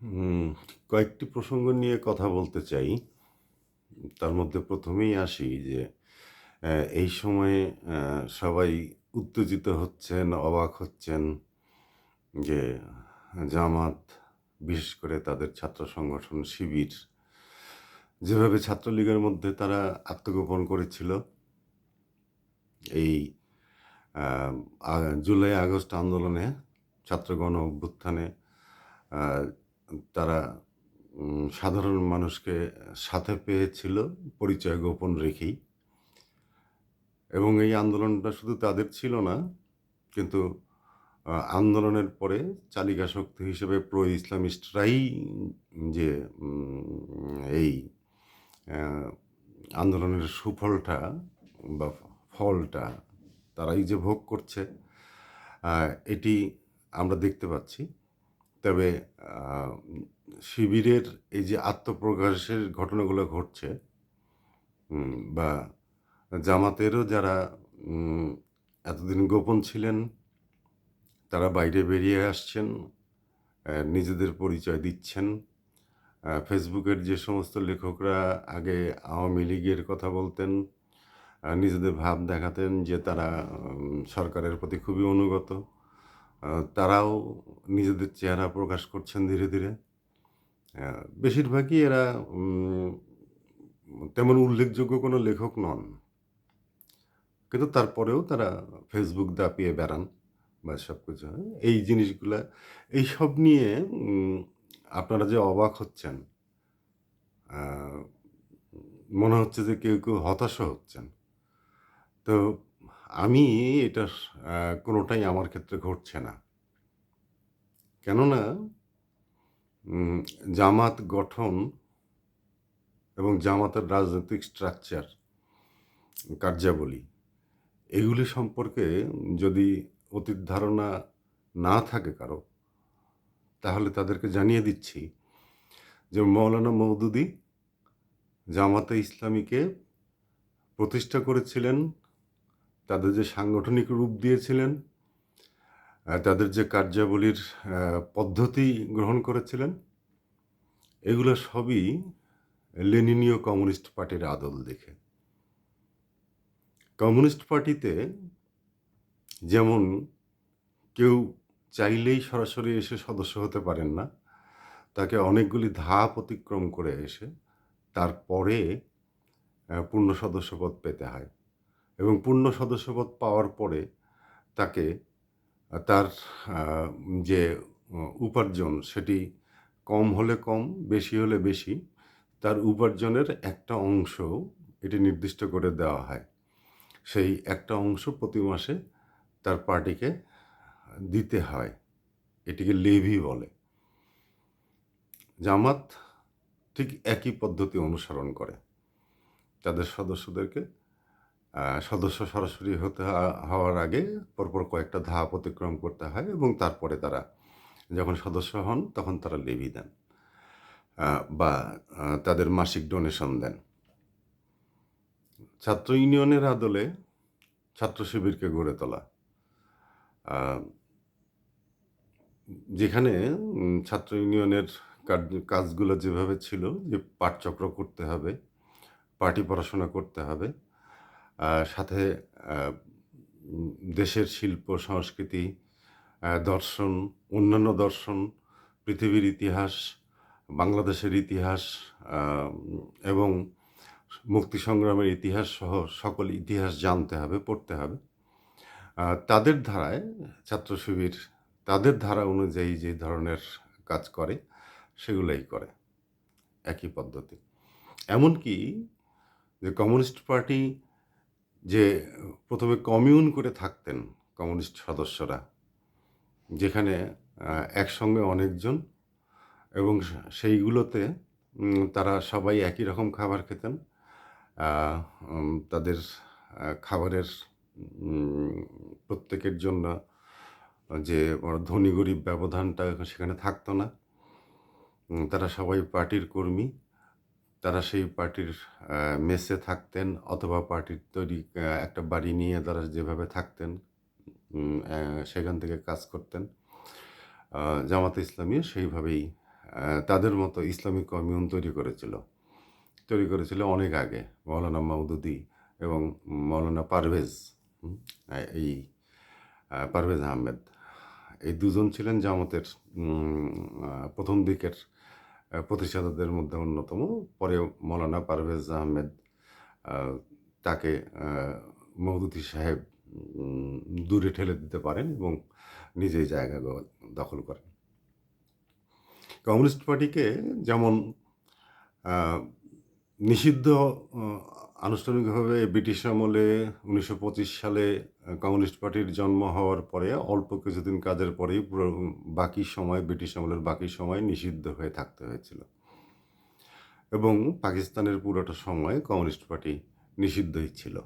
হুম, কয়েকটি প্রসঙ্গ নিয়ে কথা বলতে চাই। তার মধ্যে ১ম এই আসি যে এই সময়ে সবাই উত্তেজিত হচ্ছেন, অবাক হচ্ছেন যে জামাত, বিশেষ করে তাদের ছাত্র সংগঠন শিবির যেভাবে ছাত্রলীগের মধ্যে তারা আত্মগোপন করেছিল, এই আ আ জুলাই আগস্ট আন্দোলনে, ছাত্র গণ অভ্যুত্থানে আ তারা সাধারণ মানুষকে সাথে পেয়েছিল পরিচয় গোপন রেখেই। এবং এই আন্দোলনটা শুধু তাদের ছিল না, কিন্তু আন্দোলনের পরে চালিকা শক্তি হিসেবে প্রো ইসলামিস্টরাই যে এই অ্যা আন্দোলনের সুফলটা বা ফলটা তারাই যে ভোগ করছে, আ এটি আমরা দেখতে পাচ্ছি। তবে আ শিবিরের এই যে আত্মপ্রকাশের ঘটনাগুলো ঘটছে, বা জামাতেরও যারা উম এতদিন গোপন ছিলেন, তারা বাইরে বেরিয়ে আসছেন, নিজেদের পরিচয় দিচ্ছেন। ফেসবুকের যে সমস্ত লেখকরা আগে আওয়ামী লীগের কথা বলতেন, নিজেদের ভাব দেখাতেন যে তারা সরকারের প্রতি খুবই অনুগত। আ তারাও নিজেদের চেহারা প্রকাশ করছেন ধীরে, ধীরে। বেশিরভাগই এরা তেমন উল্লেখযোগ্য কোনো লেখক নন। কিন্তু তারপরেও তারা ফেসবুক দাপিয়ে বেড়ান বা সবকিছু। এই জিনিসগুলা, এইসব নিয়ে উম আপনারা যে অবাক হচ্ছেন, আ মনে হচ্ছে যে কেউ হতাশও হচ্ছেন। তো আমি এটা আ কোনটাই আমার ক্ষেত্রে ঘটছে না। কেননা উম জামাত গঠন এবং জামাতের রাজনৈতিক স্ট্রাকচার, কার্যাবলী, এগুলি সম্পর্কে যদি অতীত ধারণা না থাকে কারো, তাহলে তাদেরকে জানিয়ে দিচ্ছি যে মৌলানা মওদুদী জামাতে ইসলামীকে প্রতিষ্ঠা করেছিলেন, তাদের যে সাংগঠনিক রূপ দিয়েছিলেন, তাদের যে কার্যাবলীর পদ্ধতি গ্রহণ করেছিলেন, এগুলো সবই লেনিনীয় কমিউনিস্ট পার্টির আদল দেখে। কমিউনিস্ট পার্টিতে যেমন কেউ চাইলেই সরাসরি এসে সদস্য হতে পারেন না। তাকে অনেকগুলি ধাপ অতিক্রম করে এসে তারপরে পূর্ণ সদস্যপদ পেতে হয়। এবং পূর্ণ সদস্যপদ পাওয়ার পরে তাকে তার আ যে উপার্জন সেটি কম হলে কম, বেশি হলে বেশি, তার উপার্জনের একটা অংশ এটি নির্দিষ্ট করে দেওয়া হয়। সেই একটা অংশ প্রতি মাসে তার পার্টিকে দিতে হয়। এটিকে লেভি বলে। জামাত ঠিক একই পদ্ধতি অনুসরণ করে। তাদের সদস্যদেরকে সদস্য সরাসরি হতে হওয়ার আগে পরপর কয়েকটা ধাপ অতিক্রম করতে হয় এবং তারপরে তারা যখন সদস্য হন তখন তারা লেভি দেন, বা তাদের মাসিক ডোনেশন দেন। ছাত্র ইউনিয়নের আদলে ছাত্র শিবিরকে গড়ে তোলা। আ যেখানে ছাত্র ইউনিয়নের কাজগুলো যেভাবে ছিল যে পাঠচক্র করতে হবে, পার্টি পড়াশোনা করতে হবে। সাথে আ উম দেশের শিল্প, সংস্কৃতি, দর্শন, অন্যান্য দর্শন, পৃথিবীর ইতিহাস, বাংলাদেশের ইতিহাস, আম এবং মুক্তি সংগ্রামের ইতিহাস সহ সকল ইতিহাস জানতে হবে, পড়তে হবে। তাদের ধারায় ছাত্র শিবির তাদের ধারা অনুযায়ী যে ধরনের কাজ করে, সেগুলাই করে। একই পদ্ধতি। এমনকি যে কমিউনিস্ট পার্টি যে ১ম এ কমিউন করে থাকতেন কমিউনিস্ট সদস্যরা, যেখানে আ একসঙ্গে অনেকজন, এবং সেইগুলোতে তারা সবাই একই রকম খাবার খেতেন। আ তাদের খাবারের উম প্রত্যেকের জন্য যে ধনী গরিব ব্যবধানটা সেখানে থাকতো না। তারা সবাই পার্টির কর্মী। তারা সেই পার্টির আ মেসে থাকতেন অথবা পার্টির তৈরি একটা বাড়ি নিয়ে তারা যেভাবে থাকতেন, উম অ্যা সেখান থেকে কাজ করতেন। আ জামাতে ইসলামীও সেইভাবেই তাদের মতো ইসলামিক কমিউন তৈরি করেছিল অনেক আগে মৌলানা মওদুদি এবং মৌলানা পারভেজ। হুম, এই পারভেজ আহমেদ এই দুজন ছিলেন জামাতের প্রথম দিকের প্রতিষ্ঠাতাদের মধ্যে অন্যতম। পরে মৌলানা পারভেজ আহমেদ আহ, তাকে মওদুদি সাহেব দূরে ঠেলে দিতে পারেন এবং নিজেই জায়গা দখল করেন। কমিউনিস্ট পার্টিকে যেমন আহ, নিষিদ্ধ আনুষ্ঠানিকভাবে ব্রিটিশ আমলে 1925 সালে কমিউনিস্ট পার্টির জন্ম হওয়ার পরে অল্প কিছুদিন কাজের পরেই পুরো বাকি সময় ব্রিটিশ আমলের বাকি সময় নিষিদ্ধ হয়ে থাকতে হয়েছিল এবং পাকিস্তানের পুরোটা সময় কমিউনিস্ট পার্টি নিষিদ্ধই ছিল।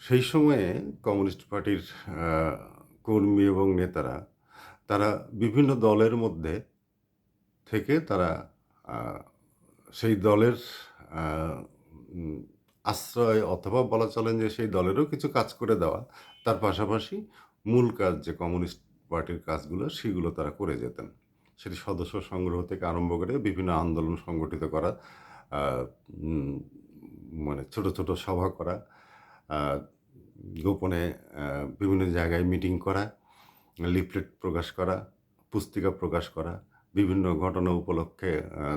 সেই সময়ে কমিউনিস্ট পার্টির কর্মী এবং নেতারা তারা বিভিন্ন দলের মধ্যে থেকে তারা সেই দলের আশ্রয় অথবা বলা চলেন যে সেই দলেরও কিছু কাজ করে দেওয়া, তার পাশাপাশি মূল কাজ যে কমিউনিস্ট পার্টির কাজগুলো সেগুলো তারা করে যেতেন। সেটি সদস্য সংগ্রহ থেকে আরম্ভ করে বিভিন্ন আন্দোলন সংগঠিত করা, মানে ছোট ছোট সভা করা, গোপনে বিভিন্ন জায়গায় মিটিং করা, লিফলেট প্রকাশ করা, পুস্তিকা প্রকাশ করা, বিভিন্ন ঘটনা উপলক্ষে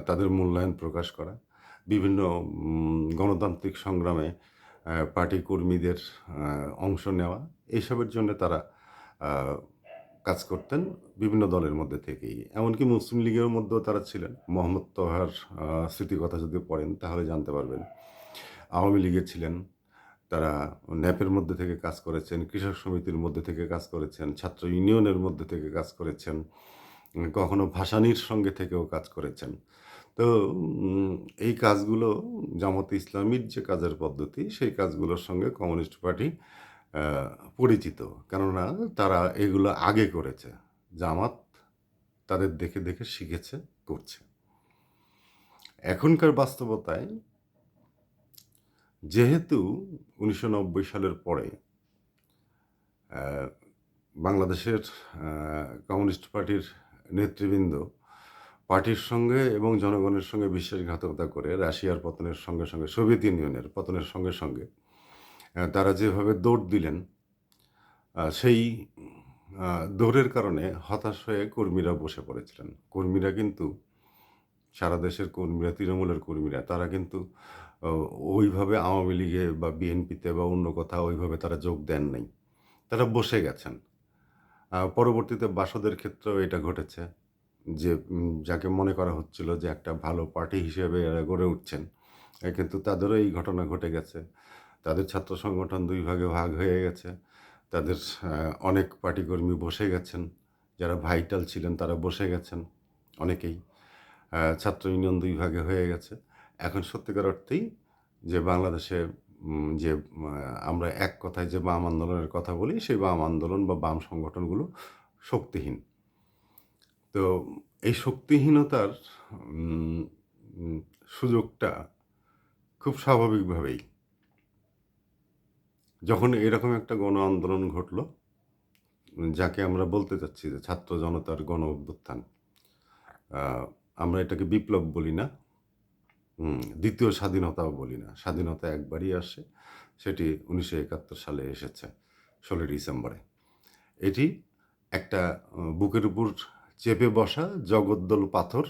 তাদের মূল্যায়ন প্রকাশ করা, বিভিন্ন গণতান্ত্রিক সংগ্রামে পার্টি কর্মীদের অংশ নেওয়া, এইসবের জন্য তারা কাজ করতেন বিভিন্ন দলের মধ্যে থেকেই। এমনকি মুসলিম লীগের মধ্যেও তারা ছিলেন। মোহাম্মদ তোহার স্মৃতিকথা যদি পড়েন তাহলে জানতে পারবেন। আওয়ামী লীগে ছিলেন, তারা ন্যাপের মধ্যে থেকে কাজ করেছেন, কৃষক সমিতির মধ্যে থেকে কাজ করেছেন, ছাত্র ইউনিয়নের মধ্যে থেকে কাজ করেছেন, কখনো ভাসানীর সঙ্গে থেকেও কাজ করেছেন। তো এই কাজগুলো জামাতে ইসলামীর যে কাজের পদ্ধতি সেই কাজগুলোর সঙ্গে কমিউনিস্ট পার্টি পরিচিত, কেননা তারা এগুলো আগে করেছে। জামাত তাদের দেখে দেখে শিখেছে, করছে। এখনকার বাস্তবতায় যেহেতু 1990 সালের পরে বাংলাদেশের কমিউনিস্ট পার্টির নেতৃবৃন্দ পার্টির সঙ্গে এবং জনগণের সঙ্গে বিশ্বাসঘাতকতা করে রাশিয়ার পতনের সঙ্গে সঙ্গে, সোভিয়েত ইউনিয়নের পতনের সঙ্গে সঙ্গে তারা যেভাবে দৌড় দিলেন, সেই দৌড়ের কারণে হতাশ হয়ে কর্মীরা বসে পড়েছিলেন। কর্মীরা কিন্তু সারা দেশের কর্মীরা, তৃণমূলের কর্মীরা, তারা কিন্তু ওইভাবে আওয়ামী লীগে বা বিএনপিতে বা অন্য কোথাও ওইভাবে তারা যোগ দেন নাই, তারা বসে গেছেন। পরবর্তীতে বাসদের ক্ষেত্রেও এটা ঘটেছে যে যাকে মনে করা হচ্ছিল যে একটা ভালো পার্টি হিসেবে এরা গড়ে উঠছেন, কিন্তু তাদেরও এই ঘটনা ঘটে গেছে। তাদের ছাত্র সংগঠন দুই ভাগে ভাগ হয়ে গেছে, তাদের অনেক পার্টিকর্মী বসে গেছেন, যারা ভাইটাল ছিলেন তারা বসে গেছেন অনেকেই, ছাত্র ইউনিয়ন দুই ভাগে হয়ে গেছে। এখন সত্যিকার অর্থেই যে বাংলাদেশে যে আমরা এক কথায় যে বাম আন্দোলনের কথা বলি, সেই বাম আন্দোলন বা বাম সংগঠনগুলো শক্তিহীন। তো এই শক্তিহীনতার সুযোগটা খুব স্বাভাবিকভাবেই যখন এরকম একটা গণ আন্দোলন ঘটল, যাকে আমরা বলতে চাচ্ছি যে ছাত্র জনতার গণ অভ্যুত্থান, আমরা এটাকে বিপ্লব বলি না, দ্বিতীয় স্বাধীনতাও বলি না। স্বাধীনতা একবারই আসে, সেটি 1971 সালে এসেছে 16 ডিসেম্বরে। এটি একটা বুকের উপর চেপে বসা জগদ্দল পাথর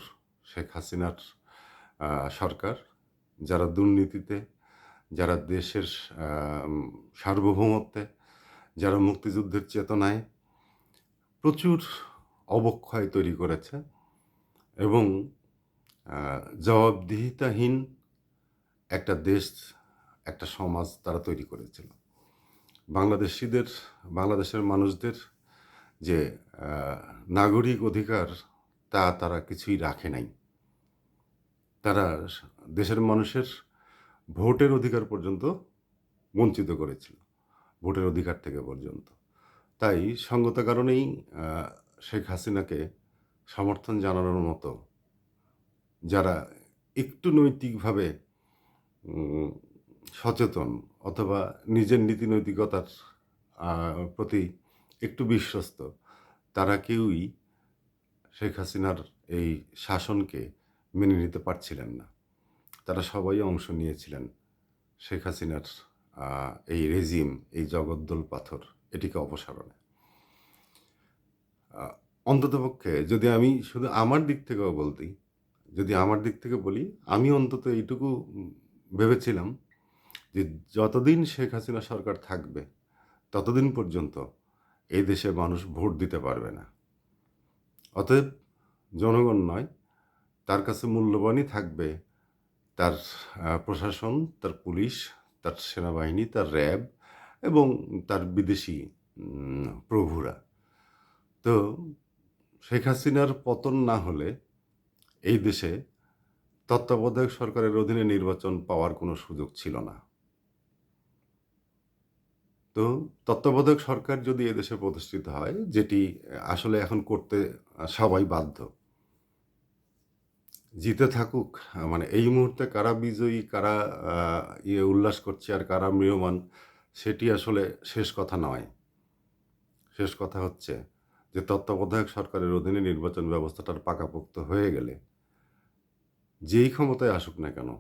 শেখ হাসিনার সরকার, যারা দুর্নীতিতে, যারা দেশের সার্বভৌমত্বে, যারা মুক্তিযুদ্ধের চেতনায় প্রচুর অবক্ষয় তৈরি করেছে এবং জবাবদিহিতাহীন একটা দেশ, একটা সমাজ তারা তৈরি করেছিল। বাংলাদেশের মানুষদের যে নাগরিক অধিকার তা তারা কিছুই রাখে নাই। তারা দেশের মানুষের ভোটের অধিকার পর্যন্ত বঞ্চিত করেছিল, ভোটের অধিকার থেকে পর্যন্ত। তাই সঙ্গত কারণেই শেখ হাসিনাকে সমর্থন জানানোর মতো যারা একটু নৈতিকভাবে সচেতন অথবা নিজের নীতি নৈতিকতার প্রতি একটু বিশ্বস্ত, তারা কেউই শেখ হাসিনার এই শাসনকে মেনে নিতে পারছিলেন না। তারা সবাই অংশ নিয়েছিলেন শেখ হাসিনার এই রেজিম, এই জগদ্দল পাথর এটিকে অপসারণে। অন্ততপক্ষে যদি আমি শুধু আমার দিক থেকেও যদি আমার দিক থেকে বলি, আমি অন্তত এইটুকু ভেবেছিলাম যে যতদিন শেখ হাসিনা সরকার থাকবে ততদিন পর্যন্ত এই দেশের মানুষ ভোট দিতে পারবে না। অতএব জনগণ নয়, তার কাছে মূল্যবানই থাকবে তার প্রশাসন, তার পুলিশ, তার সেনাবাহিনী, তার র্যাব এবং তার বিদেশি প্রভুরা। তো শেখ হাসিনার পতন না হলে এই দেশে তত্ত্বাবধায়ক সরকারের অধীনে নির্বাচন পাওয়ার কোনো সুযোগ ছিল না। তো তত্ত্বাবধায়ক সরকার যদি এদেশে প্রতিষ্ঠিত হয়, যেটি আসলে এখন করতে সবাই বাধ্য। জিতে থাকুক, মানে এই মুহূর্তে কারা বিজয়ী, কারা উল্লাস করছে আর কারা ম্রিয়মাণ, সেটি আসলে শেষ কথা নয়। শেষ কথা হচ্ছে যে তত্ত্বাবধায়ক সরকারের অধীনে নির্বাচন ব্যবস্থাটার পাকাপোক্ত হয়ে গেলে যেই ক্ষমতায় আসুক না কেন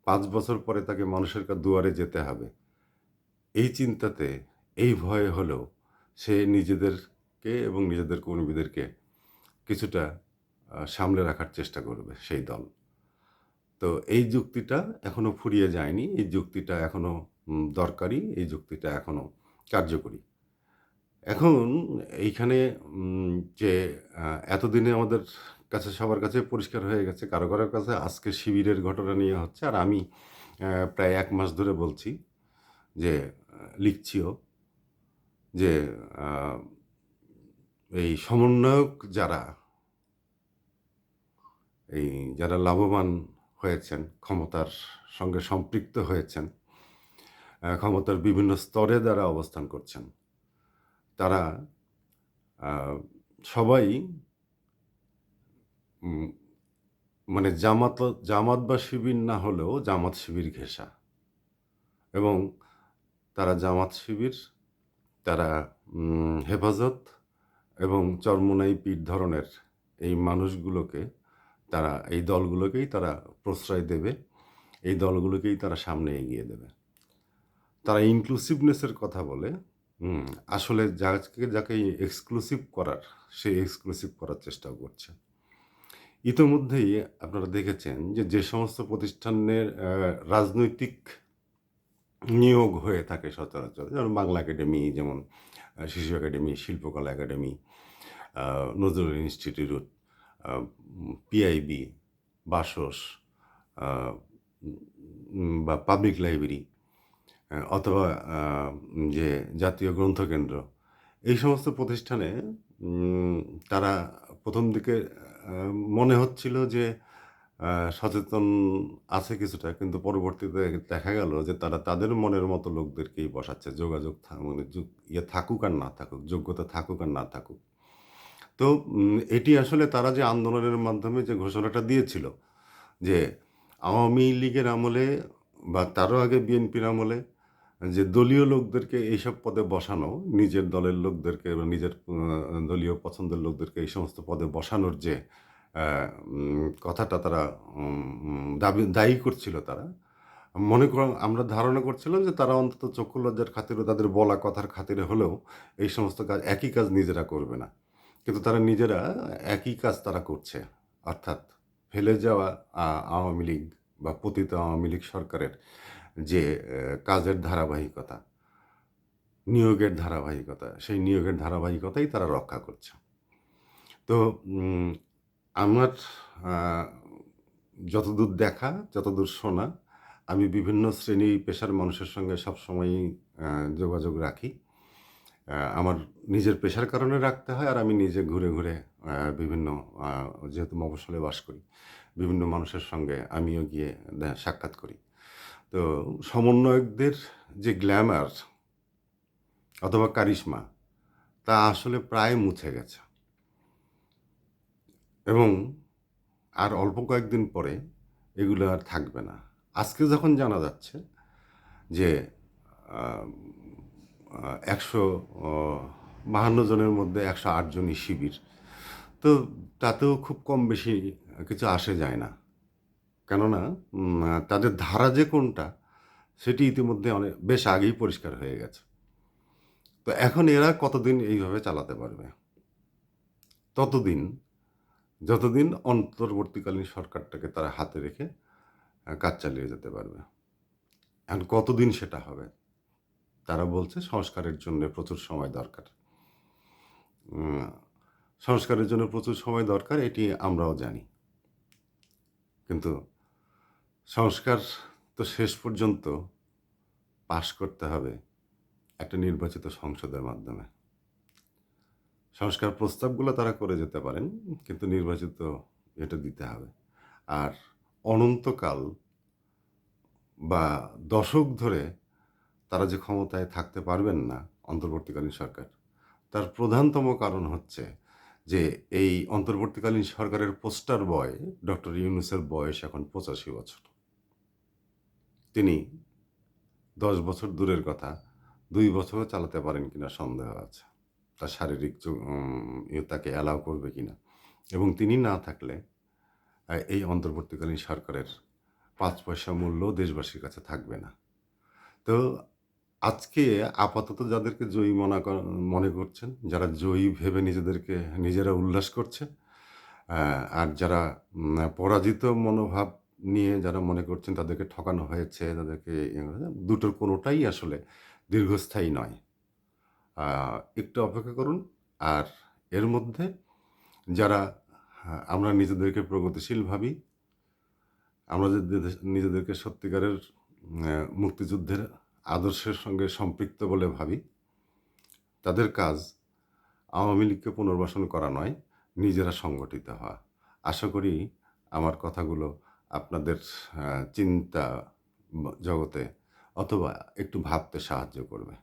৫ বছর পরে তাকে মানুষের দুয়ারে যেতে হবে। এই চিন্তাতে, এই ভয়ে হলেও সে নিজেদেরকে এবং নিজেদের কর্মীদেরকে কিছুটা সামলে রাখার চেষ্টা করবে সেই দল। তো এই যুক্তিটা এখনো ফুরিয়ে যায়নি। এই যুক্তিটা এখনো দরকারি। এই যুক্তিটা এখনো কার্যকরী। এখন এইখানে যে এতদিনে আমাদের কাছে সবার কাছে পরিষ্কার হয়ে গেছে, কারো কাছে আজকে শিবিরের ঘটনা নিয়ে হচ্ছে। আর আমি প্রায় ১ মাস ধরে বলছি যে লিখছিও যে এই সমন্বয়ক যারা লাভবান হয়েছেন, ক্ষমতার সঙ্গে সম্পৃক্ত হয়েছেন, ক্ষমতার বিভিন্ন স্তরে যারা অবস্থান করছেন, তারা সবাই মানে জামাত বা শিবির না হলেও জামাত শিবির ঘেঁষা। এবং তারা জামাত শিবির, তারা হেফাজত এবং চরমোনাই পীর ধরনের এই মানুষগুলোকে, এই দলগুলোকেই তারা প্রশ্রয় দেবে, এই দলগুলোকেই তারা সামনে এগিয়ে দেবে। তারা ইনক্লুসিভনেসের কথা বলে, আসলে যাকে এক্সক্লুসিভ করার, সে এক্সক্লুসিভ করার চেষ্টাও করছে। ইতোমধ্যেই আপনারা দেখেছেন যে সমস্ত প্রতিষ্ঠানের রাজনৈতিক নিয়োগ হয়ে থাকে সচরাচর, যেমন বাংলা একাডেমি, যেমন শিশু একাডেমি, শিল্পকলা academy, Nazrul institute, PIB, BSS বা পাবলিক লাইব্রেরি, অথবা যে জাতীয় গ্রন্থকেন্দ্র, এই সমস্ত প্রতিষ্ঠানে তারা প্রথম দিকে মনে হচ্ছিল যে সচেতন আছে কিছুটা, কিন্তু পরবর্তীতে দেখা গেল যে তারা তাদের মনের মতো লোকদেরকেই বসাচ্ছে, যোগাযোগ মানে থাকুক আর না থাকুক, যোগ্যতা থাকুক আর না থাকুক। তো এটি আসলে তারা যে আন্দোলনের মাধ্যমে যে ঘোষণাটা দিয়েছিল যে আওয়ামী লীগের আমলে বা তারও আগে বিএনপির আমলে যে দলীয় লোকদেরকে এইসব পদে বসানো, নিজের দলের লোকদেরকে বা নিজের দলীয় পছন্দের লোকদেরকে এই সমস্ত পদে বসানোর যে কথাটা তারা দায়ী করছিল, তারা আমরা ধারণা করছিলাম যে তারা অন্তত চক্ষু লজ্জার খাতিরে, তাদের বলা কথার খাতিরে হলেও এই সমস্ত একই কাজ নিজেরা করবে না। কিন্তু তারা নিজেরা একই কাজ তারা করছে। অর্থাৎ ফেলে যাওয়া আওয়ামী লীগ বা পতিত আওয়ামী লীগ সরকারের যে কাজের ধারাবাহিকতা, নিয়োগের ধারাবাহিকতা, সেই নিয়োগের ধারাবাহিকতাই তারা রক্ষা করছে। তো আমার যতদূর দেখা, যতদূর শোনা, আমি বিভিন্ন শ্রেণী পেশার মানুষের সঙ্গে সবসময়ই যোগাযোগ রাখি। আমার নিজের পেশার কারণে রাখতে হয়, আর আমি নিজে ঘুরে ঘুরে বিভিন্ন যেহেতু মফস্বলে বাস করি, বিভিন্ন মানুষের সঙ্গে আমিও গিয়ে সাক্ষাৎ করি। তো সমন্বয়কদের যে গ্ল্যামার অথবা কারিশমা, তা আসলে প্রায় মুছে গেছে এবং আর অল্প কয়েকদিন পরে এগুলো আর থাকবে না। আজকে যখন জানা যাচ্ছে যে ১৫২ জনের মধ্যে ১০৮ জনই শিবির, তো তাতেও খুব কম বেশি কিছু আসে যায় না। কেননা তাদের ধারা যে কোনটা সেটি ইতিমধ্যে বেশ আগেই পরিষ্কার হয়ে গেছে। তো এখন এরা কতদিন এইভাবে চালাতে পারবে? ততদিন যতদিন অন্তর্বর্তীকালীন সরকারটাকে তারা হাতে রেখে কাজ চালিয়ে যেতে পারবে। এখন কতদিন সেটা হবে? তারা বলছে সংস্কারের জন্যে প্রচুর সময় দরকার। উম সংস্কারের জন্য প্রচুর সময় দরকার এটি আমরাও জানি। কিন্তু সংস্কার তো শেষ পর্যন্ত পাস করতে হবে একটা নির্বাচিত সংসদের মাধ্যমে। সংস্কার প্রস্তাবগুলো তারা করে যেতে পারেন, কিন্তু নির্বাচিত এটা দিতে হবে। আর অনন্তকাল বা দশক ধরে তারা যে ক্ষমতায় থাকতে পারবেন না অন্তর্বর্তীকালীন সরকার, তার প্রধানতম কারণ হচ্ছে যে এই অন্তর্বর্তীকালীন সরকারের পোস্টার বয় ডক্টর ইউনূসের বয়স এখন ৮৫ বছর। তিনি ১০ বছর দূরের কথা, ২ বছরও চালাতে পারেন কিনা সন্দেহ আছে। তার শারীরিক তাকে অ্যালাও করবে কিনা। এবং তিনি না থাকলে এই অন্তর্বর্তীকালীন সরকারের ৫ পয়সা মূল্য দেশবাসীর কাছে থাকবে না। তো আজকে আপাতত যাদেরকে জয়ী মনে করছেন, যারা জয়ী ভেবে নিজেদেরকে নিজেরা উল্লাস করছে, আর যারা পরাজিত মনোভাব নিয়ে যারা মনে করছেন তাদেরকে ঠকানো হয়েছে, তাদেরকে দুটোর কোনোটাই আসলে দীর্ঘস্থায়ী নয়। একটু অপেক্ষা করুন। আর এর মধ্যে যারা আমরা নিজেদেরকে প্রগতিশীল ভাবি, আমরা যদি নিজেদেরকে সত্যিকারের মুক্তিযুদ্ধের আদর্শের সঙ্গে সম্পৃক্ত বলে ভাবি, তাদের কাজ আওয়ামী লীগকে পুনর্বাসন করা নয়, নিজেরা সংগঠিত হওয়া। আশা করি আমার কথাগুলো আপনাদের চিন্তা জগতে অথবা একটু ভাবতে সাহায্য করবে।